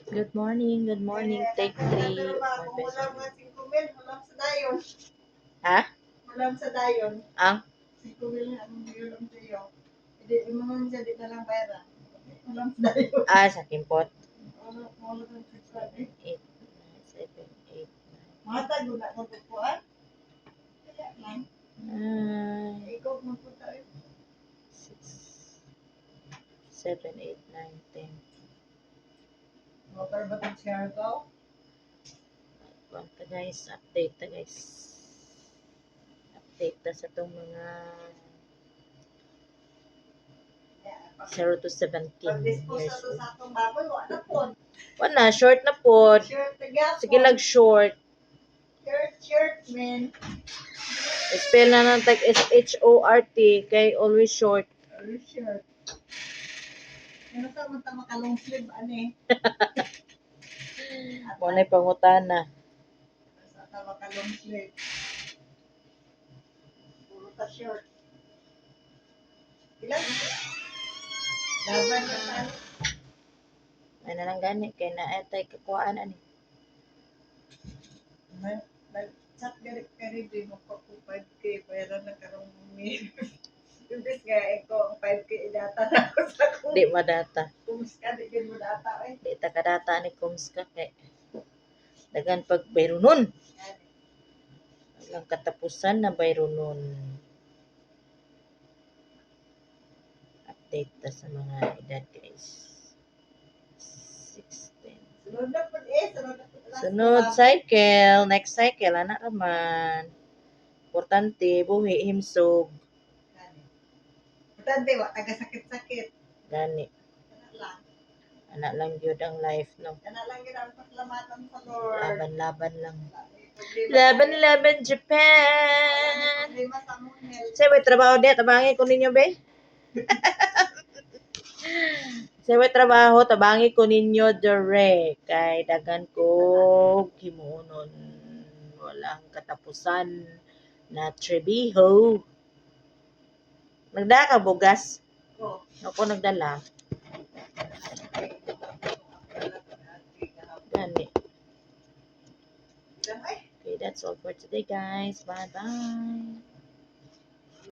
Good morning, good morning. Take 3. Pero ba, kung wala nga 5,000, wala sa dayon. Ha? Wala sa dayon. Ang? 5,000 ang ulam sa iyo. Hindi mo man siya di na lang bayaran. Wala sa dayon. Sa kimpot. Wala sa siswad eh. 8, 7, 8, Mata, guna ko tupuan. Kaya lang. 9, Ikaw magpunta eh. 6, 7, 8, 9, 10. Motor ba itong share ko? Kuwan ta guys, update ta guys. Update ta sa itong mga 0 to 17 Pag-dispose years na to old. sa atong baboy, wala po. Wala, short na po. Shirt, tagyapon. Sige lang short. Shirt, man. Spell na ng tag S-H-O-R-T kay always short. Shirt. Ano sa mga makalong sleeve, ane? Muna pangutana. Sa makalong sleeve. Puro ta shirt. Ilan? Laban na tayo. Ay na lang gani kay na etay kakuhaan ani. Chat garik kari mo pa po 5K pero nagkaroon may Ibig nga eko ang 5K data na ako sa kung Di madata. kumusta di mo data eh. Di ta kadata ni Kumska kay dagan pag bayronon. Walang katapusan na bayronon. Update ta sa mga edad guys. 16. Sunod na po eh. Sunod cycle, next cycle ana raman. Importante buhi himsog Tante wa taga sakit-sakit. gani. Kana lang. Ana lang gyud ang life no. Kana lang gid ang pasalamatan sa Lord. Laban-laban lang. Problema. Laban-laban Japan. Problema sa among health. Say, may trabaho di. Tabangi ko ninyo, be. Say, may trabaho. Tabangi ko ninyo, direct. Kay dagan ko himunon. Walang katapusan na trebiho. Nagdala ka bugas? Ko. Ako nagdala. Gani. Ilang ay Okay, that's all for today, guys. Bye-bye.